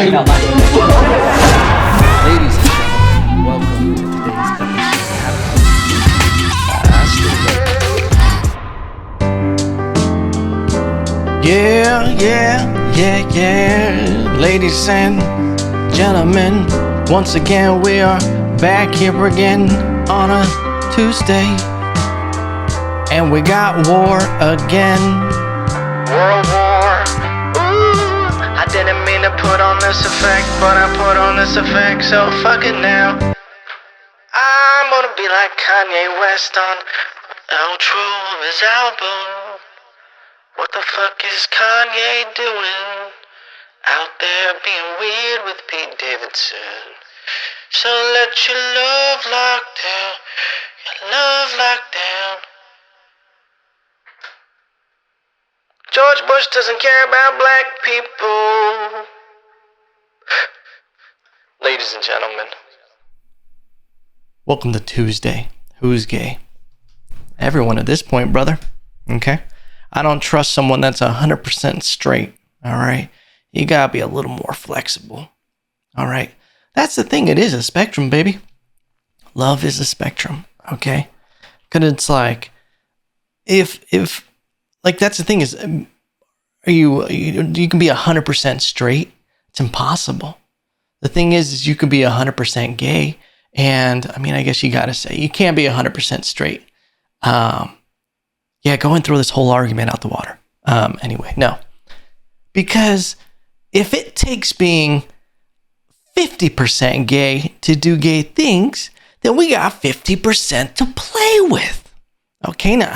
saying that last Ladies and gentlemen, welcome to today's episode. Yeah. Ladies and gentlemen, once again we are back here again on a Tuesday. And we got war again. World War. Ooh, I didn't mean to put on this effect, but I put on this effect, so fuck it now. I'm gonna be like Kanye West on the outro of his album. What the fuck is Kanye doing out there being weird with Pete Davidson? So let your love lock down, your love lock down. George Bush doesn't care about black people. Ladies and gentlemen, welcome to Tuesday. Who's gay? Everyone at this point, brother. Okay? I don't trust someone that's 100% straight. All right? You gotta be a little more flexible. All right? That's the thing. It is a spectrum, baby. Love is a spectrum. Okay? Because it's like, if like, that's the thing is, you can be 100% straight. It's impossible. The thing is you can be 100% gay. And I mean, I guess you got to say, you can't be 100% straight. Yeah, going through this whole argument out the water. Anyway, no. Because if it takes being 50% gay to do gay things, then we got 50% to play with. Okay, now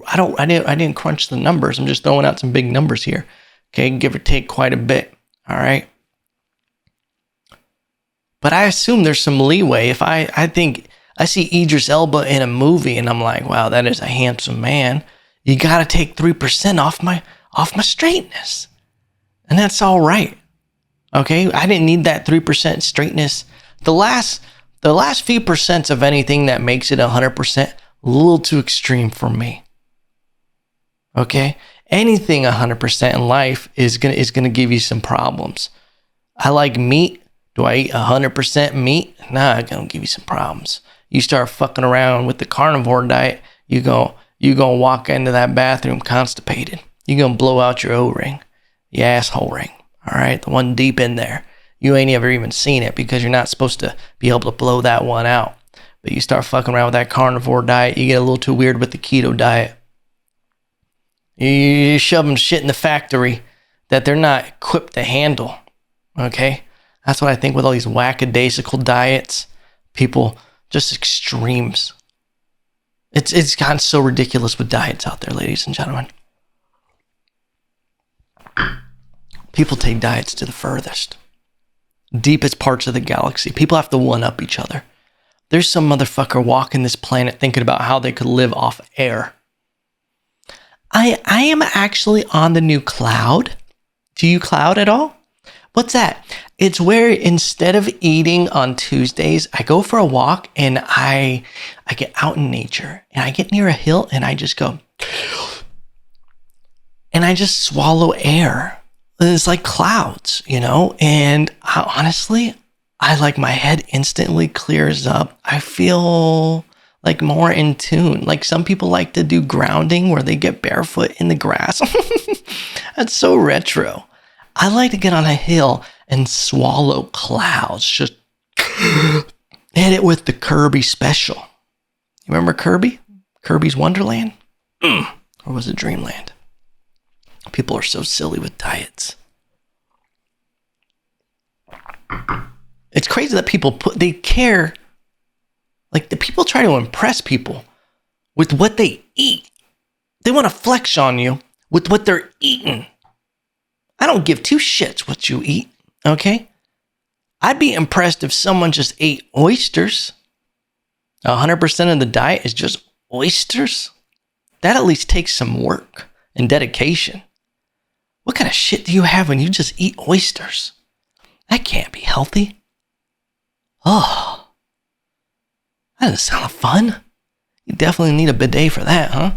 I didn't crunch the numbers. I'm just throwing out some big numbers here. Okay, give or take quite a bit. All right. But I assume there's some leeway. If I think I see Idris Elba in a movie and I'm like, wow, that is a handsome man. You got to take 3% off my straightness. And that's all right. Okay, I didn't need that 3% straightness. The last few percents of anything that makes it 100%, a little too extreme for me. Okay? Anything 100% in life is gonna give you some problems. I like meat. Do I eat 100% meat? Nah, it's gonna give you some problems. You start fucking around with the carnivore diet, you gonna walk into that bathroom constipated. You're gonna blow out your O-ring, your asshole ring. All right, the one deep in there. You ain't ever even seen it because you're not supposed to be able to blow that one out. But you start fucking around with that carnivore diet, you get a little too weird with the keto diet. You shove them shit in the factory that they're not equipped to handle. Okay? That's what I think with all these wackadaisical diets. People, just extremes. It's gotten so ridiculous with diets out there, ladies and gentlemen. People take diets to the furthest, deepest parts of the galaxy. People have to one-up each other. There's some motherfucker walking this planet thinking about how they could live off air. I am actually on the new cloud. Do you cloud at all? What's that? It's where instead of eating on Tuesdays, I go for a walk and I get out in nature and I get near a hill and I just go and I just swallow air. And it's like clouds, you know? And honestly, I like my head instantly clears up. I feel like more in tune. Like some people like to do grounding where they get barefoot in the grass. That's so retro. I like to get on a hill and swallow clouds. Just hit it with the Kirby special. You remember Kirby? Kirby's Wonderland? Or was it Dreamland? People are so silly with diets. It's crazy that they care. Like the people try to impress people with what they eat. They want to flex on you with what they're eating. I don't give two shits what you eat, okay? I'd be impressed if someone just ate oysters. 100% of the diet is just oysters. That at least takes some work and dedication. What kind of shit do you have when you just eat oysters? That can't be healthy. Oh, that doesn't sound fun. You definitely need a bidet for that, huh?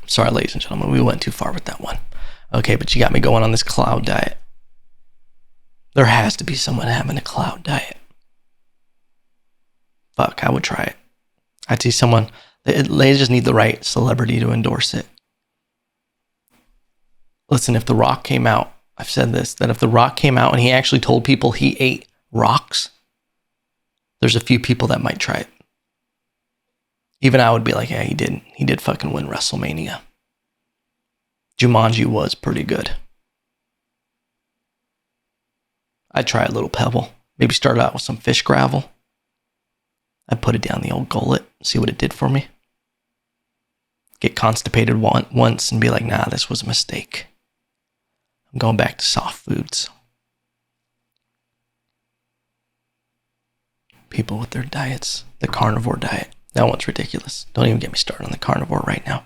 Sorry, ladies and gentlemen, we went too far with that one. Okay, but you got me going on this cloud diet. There has to be someone having a cloud diet. Fuck, I would try it. I'd see someone, they just need the right celebrity to endorse it. Listen, if The Rock came out, I've said this, that if The Rock came out and he actually told people he ate rocks, there's a few people that might try it. Even I would be like, yeah, he didn't. He did fucking win WrestleMania. Jumanji was pretty good. I'd try a little pebble. Maybe start out with some fish gravel. I'd put it down the old gullet, see what it did for me. Get constipated once and be like, nah, this was a mistake. I'm going back to soft foods. People with their diets, the carnivore diet. That one's ridiculous. Don't even get me started on the carnivore right now.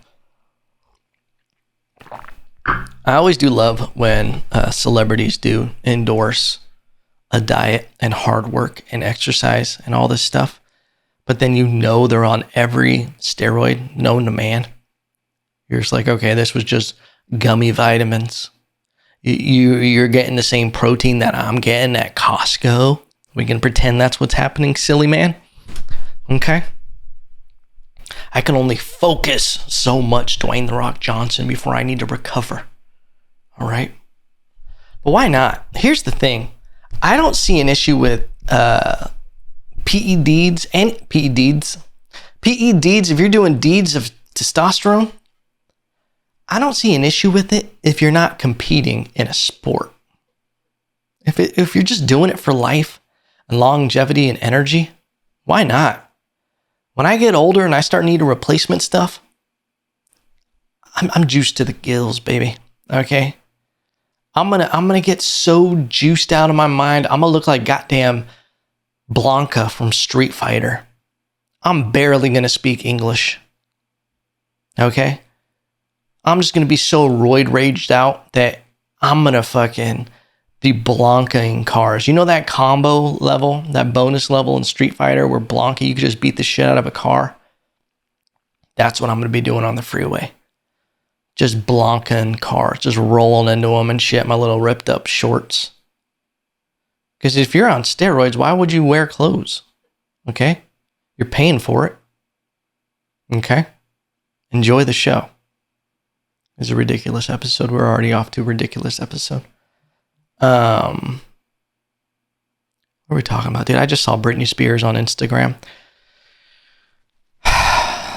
I always do love when celebrities do endorse a diet and hard work and exercise and all this stuff, but then you know they're on every steroid known to man. You're just like, okay, this was just gummy vitamins. You're getting the same protein that I'm getting at Costco. We can pretend that's what's happening, silly man. Okay? I can only focus so much, Dwayne "The Rock" Johnson, before I need to recover. All right? But why not? Here's the thing. I don't see an issue with PEDs and PEDs. PEDs, if you're doing deeds of testosterone, I don't see an issue with it if you're not competing in a sport. If you're just doing it for life and longevity and energy, why not? When I get older and I start needing replacement stuff, I'm juiced to the gills, baby. Okay? I'm gonna get so juiced out of my mind. I'm gonna look like goddamn Blanca from Street Fighter. I'm barely gonna speak English. Okay? I'm just gonna be so roid raged out that I'm gonna fucking be Blanca-ing cars. You know that combo level, that bonus level in Street Fighter where Blanca, you could just beat the shit out of a car? That's what I'm gonna be doing on the freeway. Just Blanca-ing cars, just rolling into them and shit, my little ripped up shorts. Because if you're on steroids, why would you wear clothes? Okay? You're paying for it. Okay? Enjoy the show. It's a ridiculous episode. We're already off to a ridiculous episode. What are we talking about, dude? I just saw Britney Spears on Instagram.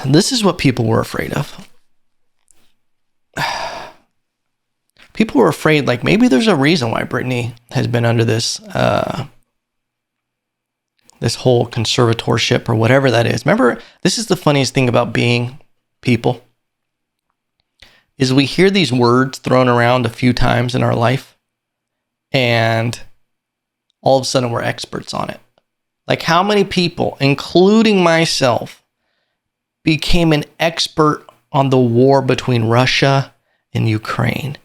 This is what people were afraid of. People were afraid, like, maybe there's a reason why Britney has been under this this whole conservatorship or whatever that is. Remember, this is the funniest thing about being people, is we hear these words thrown around a few times in our life, and all of a sudden we're experts on it. Like, how many people, including myself, became an expert on the war between Russia and Ukraine?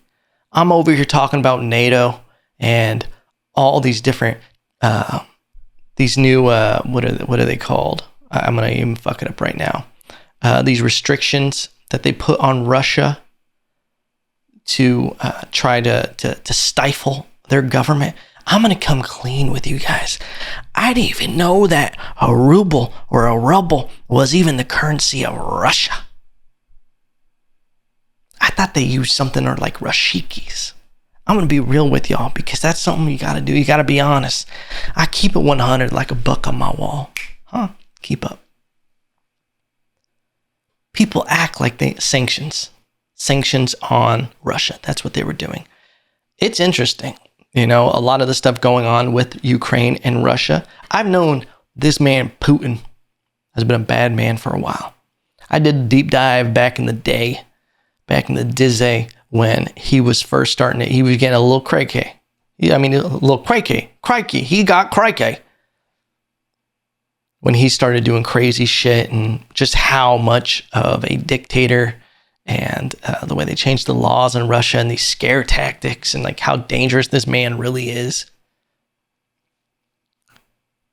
I'm over here talking about NATO and all these different, these new, what are they called? I'm going to even fuck it up right now. These restrictions that they put on Russia to try to stifle their government. I'm going to come clean with you guys. I didn't even know that a ruble or a ruble was even the currency of Russia. I thought they used something or like Rashikis. I'm going to be real with y'all because that's something you got to do. You got to be honest. I keep it 100 like a book on my wall. Huh? Keep up. People act like they sanctions on Russia. That's what they were doing. It's interesting. You know, a lot of the stuff going on with Ukraine and Russia. I've known this man, Putin, has been a bad man for a while. I did a deep dive back in the day, back in the dizzy, when he was first starting it. He was getting a little cray-cray. A little cray-cray. Crikey. He got cray-cray. When he started doing crazy shit and just how much of a dictator and the way they changed the laws in Russia and these scare tactics and like how dangerous this man really is.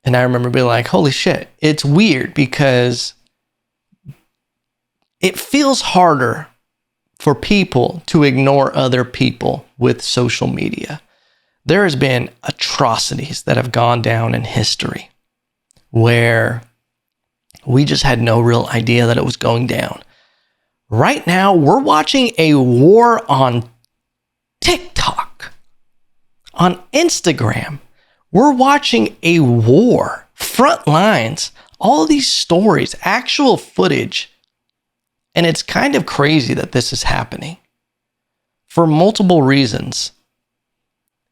And I remember being like, holy shit, it's weird because it feels harder for people to ignore other people with social media. There has been atrocities that have gone down in history where we just had no real idea that it was going down. Right now, we're watching a war on TikTok, on Instagram. We're watching a war, front lines, all of these stories, actual footage. And it's kind of crazy that this is happening for multiple reasons.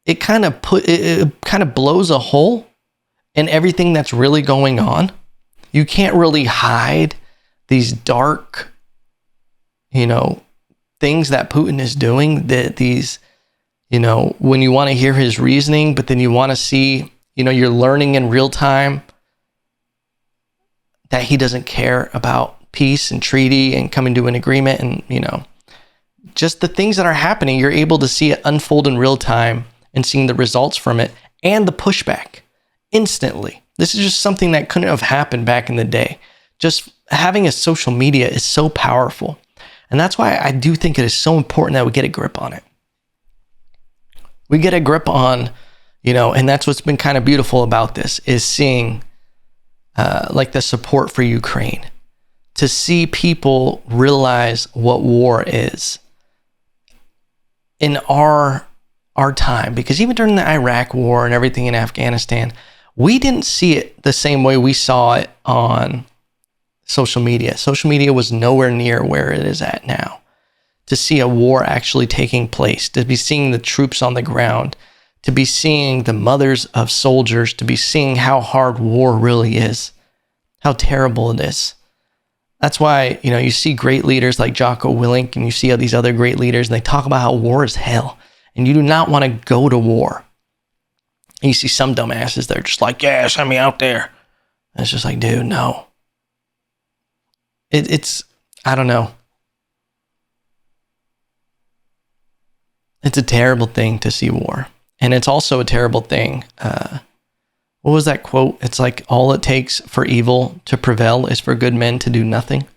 It kind of blows a hole in everything that's really going on. You can't really hide these dark, things that Putin is doing, when you want to hear his reasoning, but then you want to see, you're learning in real time that he doesn't care about peace and treaty and coming to an agreement. And, just the things that are happening, you're able to see it unfold in real time and seeing the results from it and the pushback instantly. This is just something that couldn't have happened back in the day. Just having a social media is so powerful. And that's why I do think it is so important that we get a grip on it. We get a grip on, and that's what's been kind of beautiful about this, is seeing the support for Ukraine, to see people realize what war is in our time. Because even during the Iraq war and everything in Afghanistan, we didn't see it the same way we saw it on social media. Social media was nowhere near where it is at now. To see a war actually taking place, to be seeing the troops on the ground, to be seeing the mothers of soldiers, to be seeing how hard war really is, how terrible it is. That's why, you see great leaders like Jocko Willink, and you see all these other great leaders, and they talk about how war is hell, and you do not want to go to war. And you see some dumbasses that are just like, yeah, send me out there. And it's just like, dude, no. It's, I don't know. It's a terrible thing to see war. And it's also a terrible thing. What was that quote? It's like, all it takes for evil to prevail is for good men to do nothing.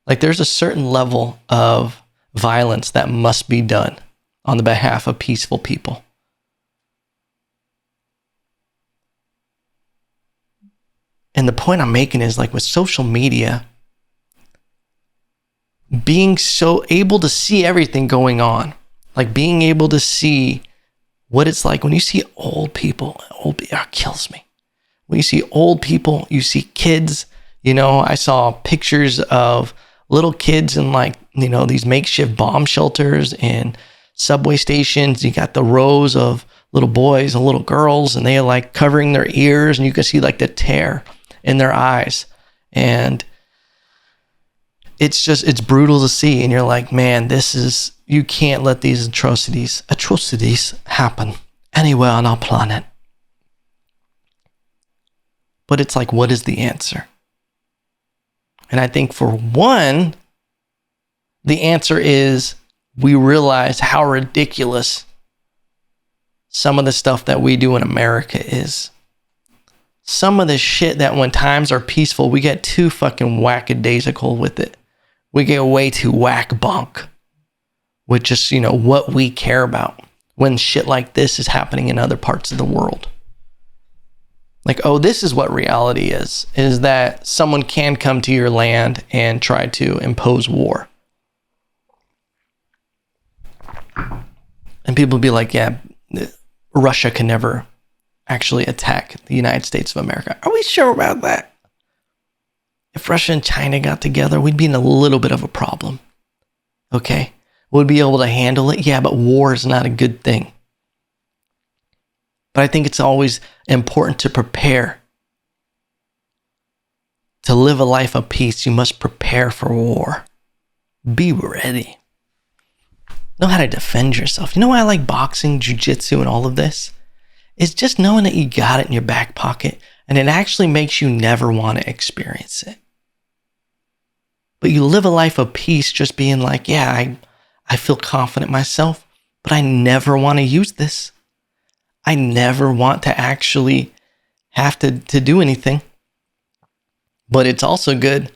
Like, there's a certain level of violence that must be done on the behalf of peaceful people. And the point I'm making is, like, with social media, being so able to see everything going on, like being able to see what it's like when you see old people, it kills me. When you see old people, you see kids, I saw pictures of little kids in these makeshift bomb shelters and subway stations. You got the rows of little boys and little girls, and they are like covering their ears, and you can see like the tear in their eyes. And it's brutal to see. And you're like, man, you can't let these atrocities happen anywhere on our planet. But it's like, what is the answer? And I think for one, the answer is we realize how ridiculous some of the stuff that we do in America is. Some of the shit that when times are peaceful, we get too fucking whackadaisical with it. We get way too whack bunk with just, what we care about when shit like this is happening in other parts of the world. Like, oh, this is what reality is that someone can come to your land and try to impose war. And people be like, yeah, Russia can never actually attack the United States of America. Are we sure about that? If Russia and China got together, we'd be in a little bit of a problem. Okay? Would be able to handle it? Yeah, but war is not a good thing. But I think it's always important to prepare. To live a life of peace, you must prepare for war. Be ready. Know how to defend yourself. You know why I like boxing, jiu-jitsu, and all of this? It's just knowing that you got it in your back pocket, and it actually makes you never want to experience it. But you live a life of peace just being like, yeah, I feel confident myself, but I never want to use this. I never want to actually have to do anything. But it's also good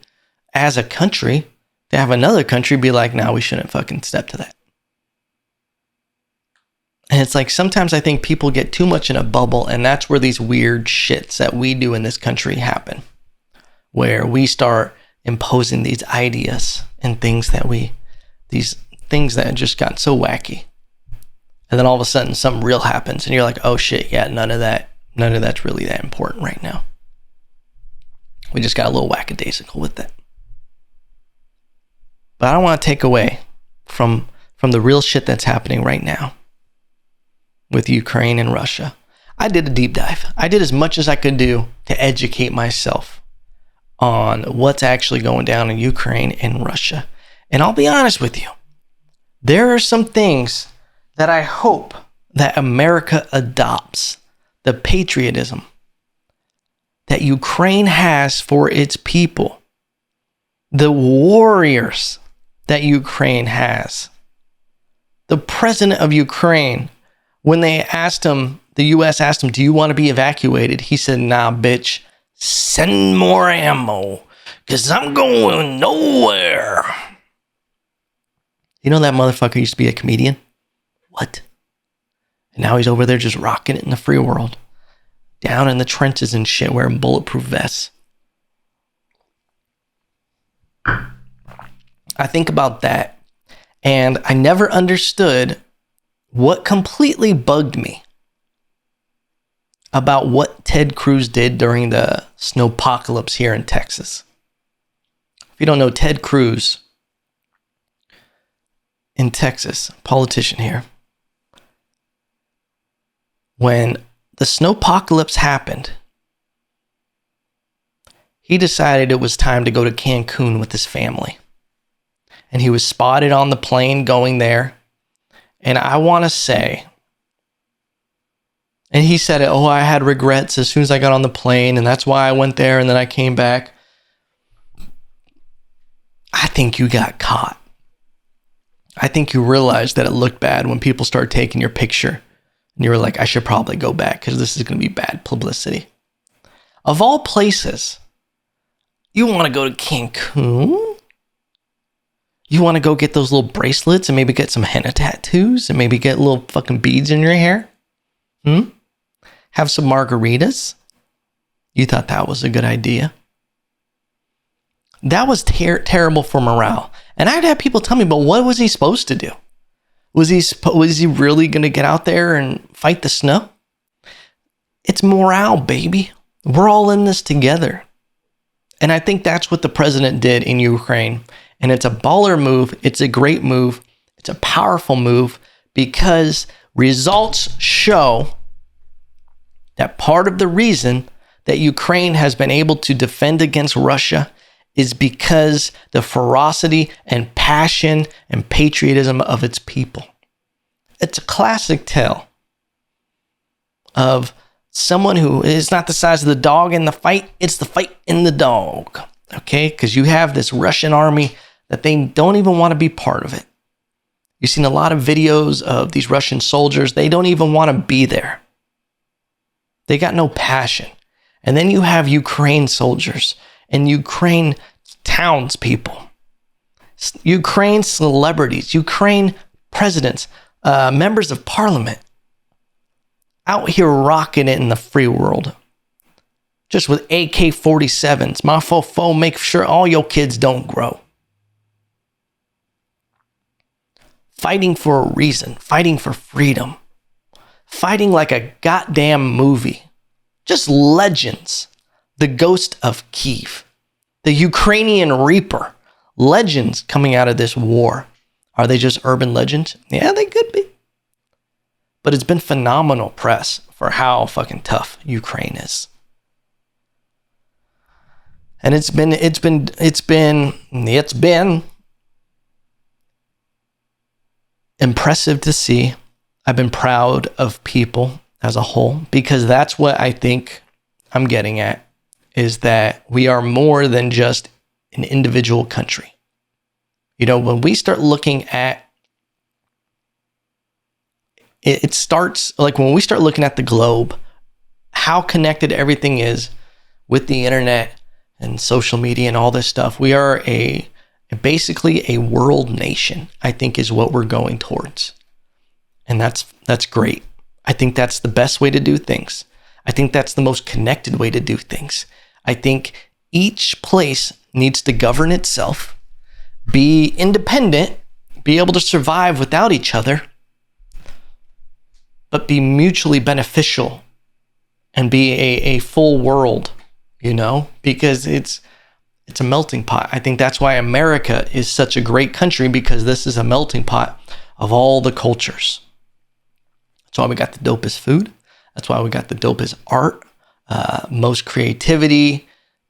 as a country to have another country be like, no, we shouldn't fucking step to that. And it's like sometimes I think people get too much in a bubble, and that's where these weird shits that we do in this country happen, where we start imposing these ideas and things that these things that just got so wacky. And then all of a sudden something real happens and you're like, oh shit, yeah, none of that's really that important right now. We just got a little whackadaisical with it. But I don't want to take away from the real shit that's happening right now with Ukraine and Russia. I did a deep dive. I did as much as I could do to educate myself on what's actually going down in Ukraine and Russia. And I'll be honest with you, there are some things that I hope that America adopts. The patriotism that Ukraine has for its people. The warriors that Ukraine has. The president of Ukraine, when they asked him, the U.S. asked him, do you want to be evacuated? He said, nah, bitch, send more ammo, because I'm going nowhere. You know that motherfucker used to be a comedian? What? And now he's over there just rocking it in the free world. Down in the trenches and shit, wearing bulletproof vests. I think about that, and I never understood what completely bugged me about what Ted Cruz did during the snowpocalypse here in Texas. If you don't know, Ted Cruz in Texas, politician here, when the snowpocalypse happened, he decided it was time to go to Cancun with his family. And he was spotted on the plane going there. And I want to say, and he said, oh, I had regrets as soon as I got on the plane, and that's why I went there and then I came back. I think you got caught. I think you realized that it looked bad when people started taking your picture. And you were like, I should probably go back because this is going to be bad publicity. Of all places, you want to go to Cancun? You want to go get those little bracelets and maybe get some henna tattoos and maybe get little fucking beads in your hair? Have some margaritas? You thought that was a good idea? That was terrible for morale. And I'd have people tell me, but what was he supposed to do? Was he really going to get out there and fight the snow? It's morale, baby. We're all in this together. And I think that's what the president did in Ukraine. And it's a baller move. It's a great move. It's a powerful move because results show that part of the reason that Ukraine has been able to defend against Russia is because the ferocity and passion and patriotism of its people. It's a classic tale of someone who is not the size of the dog in the fight, it's the fight in the dog. Okay? Because you have this Russian army that they don't even want to be part of it. You've seen a lot of videos of these Russian soldiers. They don't even want to be there. They got no passion. And then you have Ukraine soldiers and Ukraine townspeople, Ukraine celebrities, Ukraine presidents, members of parliament, out here rocking it in the free world. Just with AK-47s. My fofo, make sure all your kids don't grow. Fighting for a reason. Fighting for freedom. Fighting like a goddamn movie. Just legends. The Ghost of Khyv. The Ukrainian Reaper. Legends coming out of this war. Are they just urban legends? Yeah, they could be. But it's been phenomenal press for how fucking tough Ukraine is. And it's been impressive to see. I've been proud of people as a whole, because that's what I think I'm getting at, is that we are more than just an individual country. You know, when we start looking at it starts like when we start looking at the globe, how connected everything is with the internet and social media and all this stuff. We are basically a world nation, I think, is what we're going towards. And that's great. I think that's the best way to do things. I think that's the most connected way to do things. I think each place needs to govern itself, be independent, be able to survive without each other, but be mutually beneficial and be a full world, because it's a melting pot. I think that's why America is such a great country, because this is a melting pot of all the cultures. That's why we got the dopest food. That's why we got the dopest art, most creativity,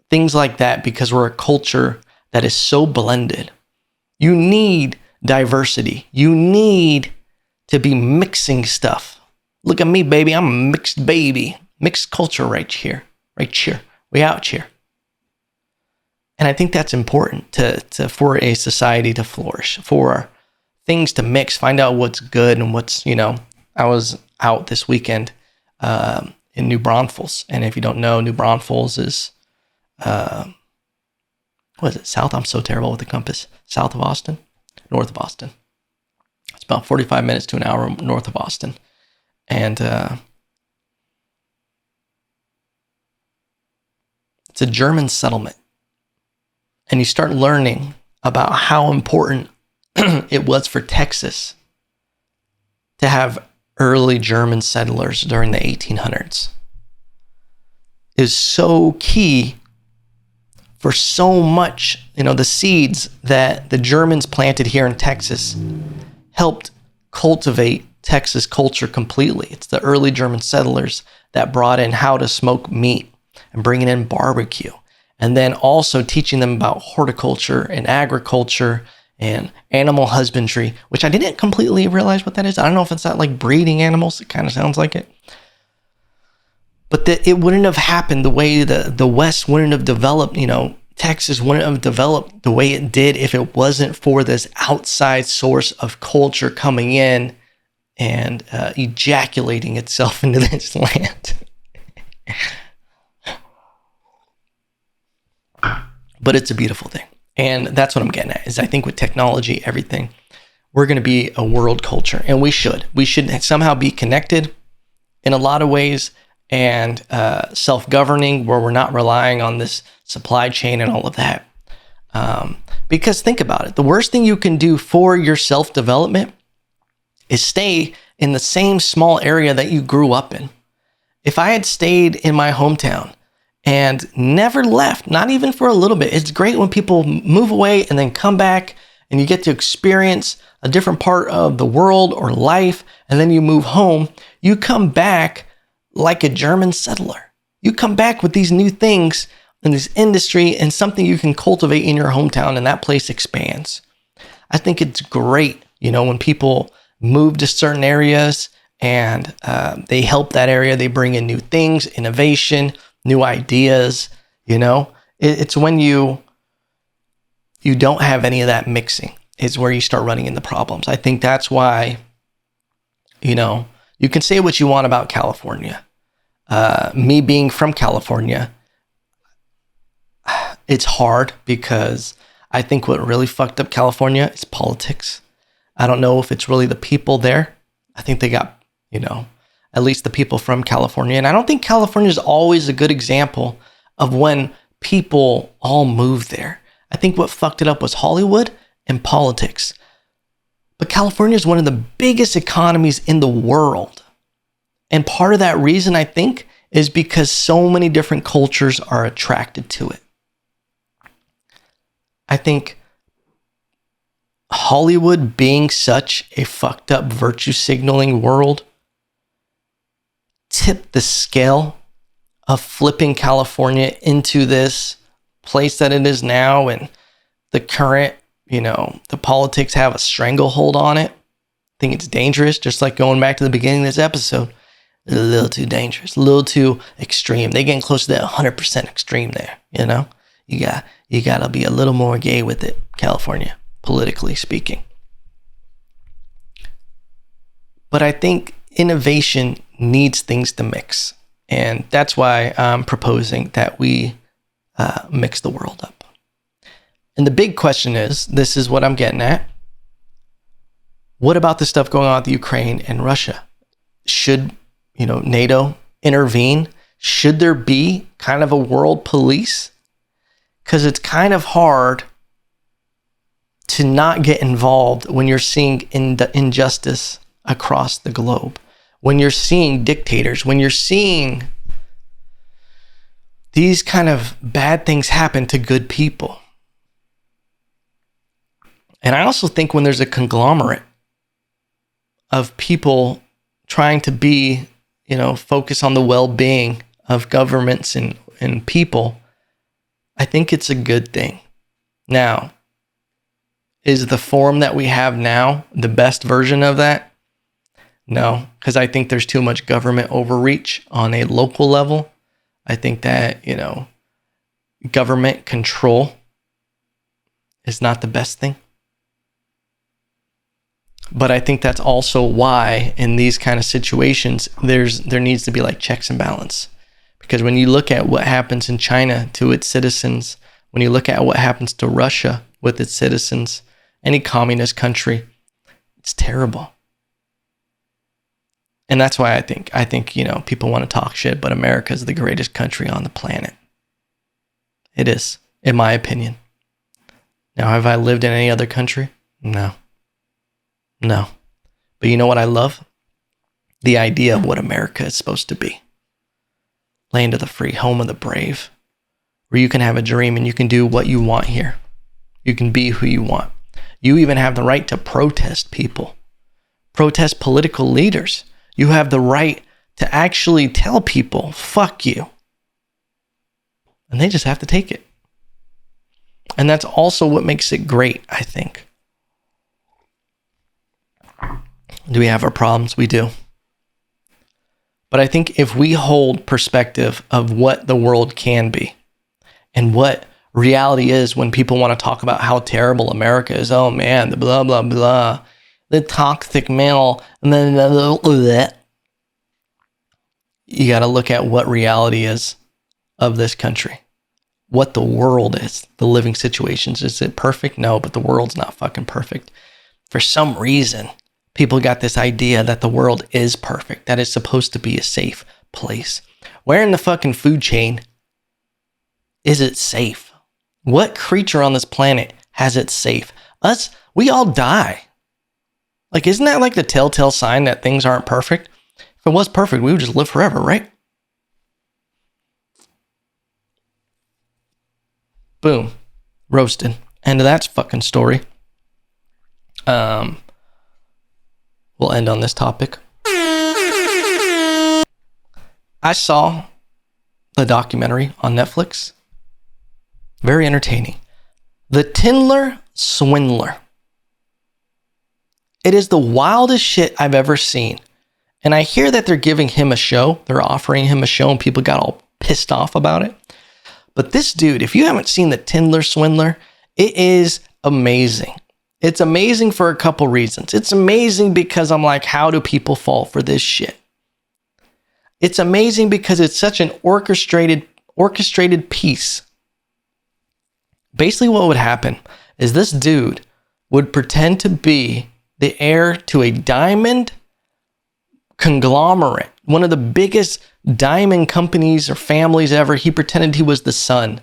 things like that, because we're a culture that is so blended. You need diversity. You need to be mixing stuff. Look at me, baby. I'm a mixed baby. Mixed culture right here. We out here. And I think that's important to for a society to flourish, for things to mix, find out what's good and what's, I was out this weekend in New Braunfels. And if you don't know, New Braunfels is, what is it, south? I'm so terrible with the compass. South of Austin? North of Austin. It's about 45 minutes to an hour north of Austin. And it's a German settlement. And you start learning about how important it was for Texas to have early German settlers during the 1800s. It was so key for so much, the seeds that the Germans planted here in Texas helped cultivate Texas culture completely. It's the early German settlers that brought in how to smoke meat and bringing in barbecue. And then also teaching them about horticulture and agriculture and animal husbandry, which I didn't completely realize what that is. I don't know if it's not like breeding animals. It kind of sounds like it. But it wouldn't have happened the way the West wouldn't have developed, Texas wouldn't have developed the way it did if it wasn't for this outside source of culture coming in and ejaculating itself into this land. But it's a beautiful thing. And that's what I'm getting at, is I think with technology, everything, we're going to be a world culture. And we should somehow be connected in a lot of ways and self-governing, where we're not relying on this supply chain and all of that. Because think about it. The worst thing you can do for your self-development is stay in the same small area that you grew up in. If I had stayed in my hometown and never left, not even for a little bit. It's great when people move away and then come back and you get to experience a different part of the world or life, and then you move home. You come back like a German settler. You come back with these new things and this industry and something you can cultivate in your hometown, and that place expands. I think it's great, when people move to certain areas and they help that area. They bring in new things, innovation, new ideas, it's when you don't have any of that mixing is where you start running into problems. I think that's why, you can say what you want about California. Me being from California, it's hard because I think what really fucked up California is politics. I don't know if it's really the people there. I think they got, at least the people from California. And I don't think California is always a good example of when people all move there. I think what fucked it up was Hollywood and politics. But California is one of the biggest economies in the world. And part of that reason, I think, is because so many different cultures are attracted to it. I think Hollywood being such a fucked up virtue signaling world tipped the scale of flipping California into this place that it is now, and the current, the politics have a stranglehold on it. I think it's dangerous, just like going back to the beginning of this episode. A little too dangerous, a little too extreme. They're getting close to that 100% extreme there, You got to be a little more gay with it, California, politically speaking. But I think innovation needs things to mix. And that's why I'm proposing that we mix the world up. And the big question is, this is what I'm getting at. What about the stuff going on with Ukraine and Russia? Should, NATO intervene? Should there be kind of a world police? Because it's kind of hard to not get involved when you're seeing injustice across the globe, when you're seeing dictators, when you're seeing these kind of bad things happen to good people. And I also think when there's a conglomerate of people trying to be, focus on the well-being of governments and people, I think it's a good thing. Now, is the form that we have now the best version of that? No, because I think there's too much government overreach on a local level. I think that, government control is not the best thing. But I think that's also why in these kind of situations, there needs to be like checks and balance. Because when you look at what happens in China to its citizens, when you look at what happens to Russia with its citizens, any communist country, it's terrible. And that's why I think, people want to talk shit, but America is the greatest country on the planet. It is, in my opinion. Now, have I lived in any other country? No. But you know what I love? The idea of what America is supposed to be. Land of the free, home of the brave, where you can have a dream and you can do what you want here. You can be who you want. You even have the right to protest people, protest political leaders. You have the right to actually tell people, fuck you. And they just have to take it. And that's also what makes it great, I think. Do we have our problems? We do. But I think if we hold perspective of what the world can be and what reality is when people want to talk about how terrible America is, oh man, the blah, blah, blah, the toxic male, and then you got to look at what reality is of this country, what the world is, the living situations. Is it perfect? No, but the world's not fucking perfect. For some reason, people got this idea that the world is perfect, that it's supposed to be a safe place. Where in the fucking food chain is it safe? What creature on this planet has it safe? Us, we all die. Like, isn't that like the telltale sign that things aren't perfect? If it was perfect, we would just live forever, right? Boom. Roasted. End of that fucking story. We'll end on this topic. I saw the documentary on Netflix. Very entertaining. The Tinder Swindler. It is the wildest shit I've ever seen. And I hear that they're giving him a show. They're offering him a show and people got all pissed off about it. But this dude, if you haven't seen the Tinder Swindler, it is amazing. It's amazing for a couple reasons. It's amazing because I'm like, how do people fall for this shit? It's amazing because it's such an orchestrated piece. Basically what would happen is this dude would pretend to be the heir to a diamond conglomerate, one of the biggest diamond companies or families ever. He pretended he was the son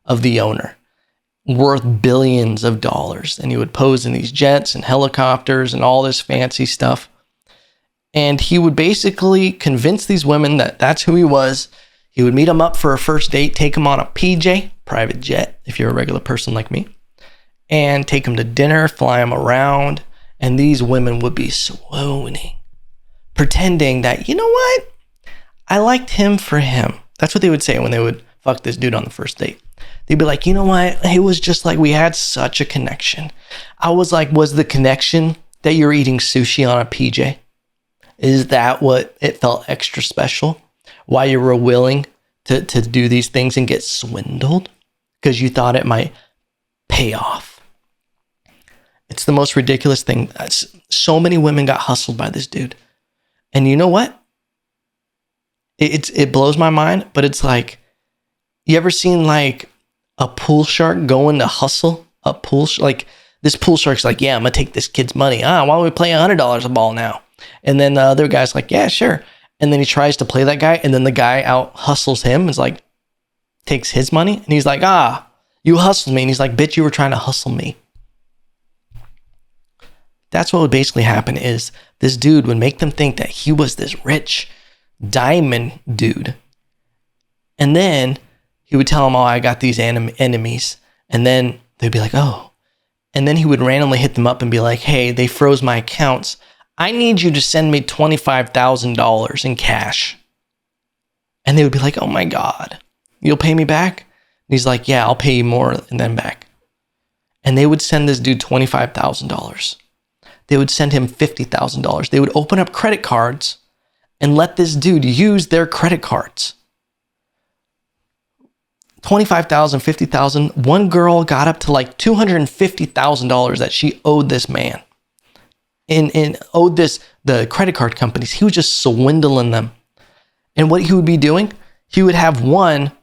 of the owner, worth billions of dollars. And he would pose in these jets and helicopters and all this fancy stuff. And he would basically convince these women that that's who he was. He would meet them up for a first date, take them on a PJ, private jet, if you're a regular person like me, and take them to dinner, fly them around. And these women would be swooning, pretending that, you know what? I liked him for him. That's what they would say when they would fuck this dude on the first date. They'd be like, you know what? It was just like we had such a connection. I was like, was the connection that you're eating sushi on a PJ? Is that what it felt extra special? Why you were willing to do these things and get swindled? Because you thought it might pay off. It's the most ridiculous thing. So many women got hustled by this dude. And you know what? It blows my mind, but it's like, you ever seen like a pool shark going to hustle a pool like this pool shark's like, yeah, I'm going to take this kid's money. Why don't we play $100 a ball now? And then the other guy's like, yeah, sure. And then he tries to play that guy. And then the guy out hustles him. Is like, takes his money. And he's like, you hustled me. And he's like, bitch, you were trying to hustle me. That's what would basically happen is this dude would make them think that he was this rich diamond dude. And then he would tell them, I got these enemies. And then they'd be like, oh. And then he would randomly hit them up and be like, hey, they froze my accounts. I need you to send me $25,000 in cash. And they would be like, oh my God, you'll pay me back? And he's like, yeah, I'll pay you more and then back. And they would send this dude $25,000. They would send him $50,000. They would open up credit cards and let this dude use their credit cards. $25,000, $50,000. One girl got up to like $250,000 that she owed this man. And owed the credit card companies. He was just swindling them. And what he would be doing, he would have one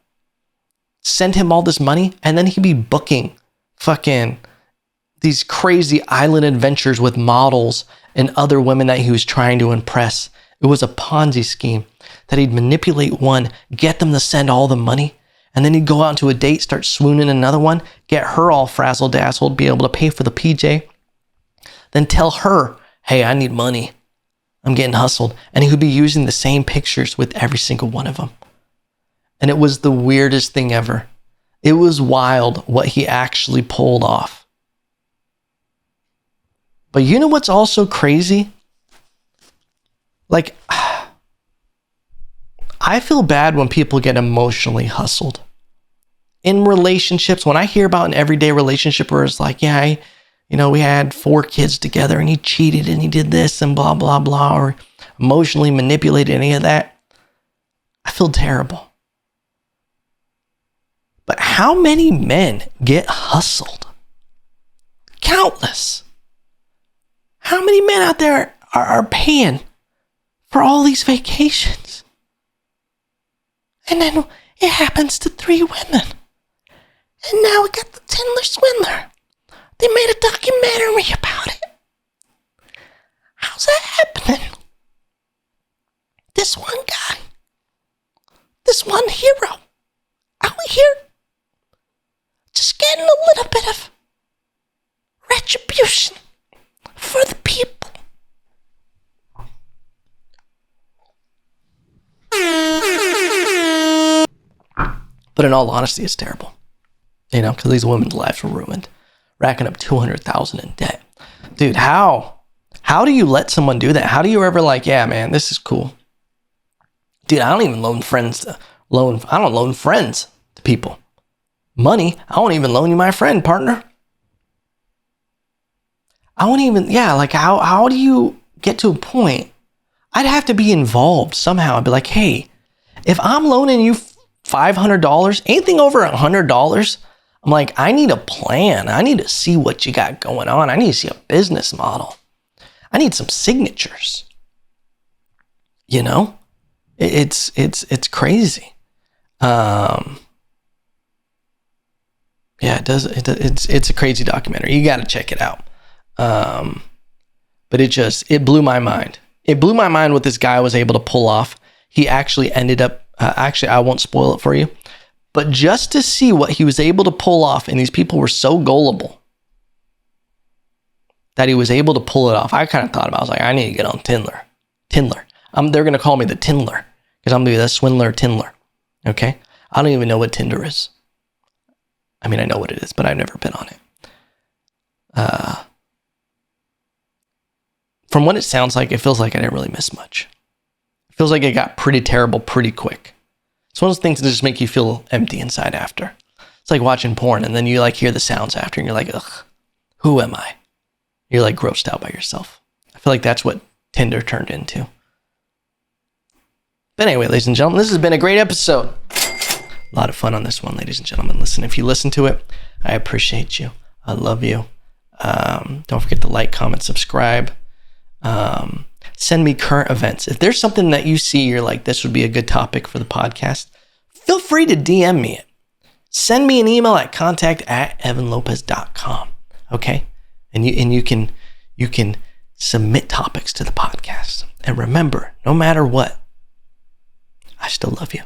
send him all this money, and then he'd be booking fucking these crazy island adventures with models and other women that he was trying to impress. It was a Ponzi scheme that he'd manipulate one, get them to send all the money, and then he'd go out into a date, start swooning another one, get her all frazzle-dazzled, be able to pay for the PJ, then tell her, hey, I need money. I'm getting hustled. And he would be using the same pictures with every single one of them. And it was the weirdest thing ever. It was wild what he actually pulled off. But you know what's also crazy? Like, I feel bad when people get emotionally hustled. In relationships, when I hear about an everyday relationship where it's like, yeah, we had 4 kids together and he cheated and he did this and blah, blah, blah, or emotionally manipulated any of that, I feel terrible. But how many men get hustled? Countless. How many men out there are paying for all these vacations? And then it happens to 3 women. And now we got the Tinder swindler. They made a documentary about it. How's that happening? This one guy, this one hero, out here, just getting a little bit of retribution for the people. But in all honesty, it's terrible. Because these women's lives were ruined. Racking up $200,000 in debt. Dude, how? How do you let someone do that? How do you ever like, yeah, man, this is cool. Dude, I don't even loan friends to people. Money, I won't even loan you my friend, partner. I won't even, how do you get to a point? I'd have to be involved somehow. I'd be like, hey, if I'm loaning you $500, anything over $100, I'm like, I need a plan. I need to see what you got going on. I need to see a business model. I need some signatures. It's crazy. It's a crazy documentary. You got to check it out. But it blew my mind. It blew my mind what this guy was able to pull off. He actually ended up, I won't spoil it for you, but just to see what he was able to pull off, and these people were so gullible that he was able to pull it off. I kind of thought about it. I was like, I need to get on Tinder. They're going to call me the Tindler because I'm going to be the swindler Tindler. Okay? I don't even know what Tinder is. I mean, I know what it is, but I've never been on it. From what it sounds like, it feels like I didn't really miss much. It feels like it got pretty terrible pretty quick. It's one of those things that just make you feel empty inside after. It's like watching porn and then you hear the sounds after and you're like, ugh, who am I? You're grossed out by yourself. I feel like that's what Tinder turned into. But anyway, ladies and gentlemen, this has been a great episode. A lot of fun on this one, ladies and gentlemen. Listen, if you listen to it, I appreciate you. I love you. Don't forget to like, comment, subscribe. Send me current events. If there's something that you see, you're like, this would be a good topic for the podcast, feel free to DM me it. Send me an email at contact@evanlopez.com. Okay? And you can submit topics to the podcast. And remember, no matter what, I still love you.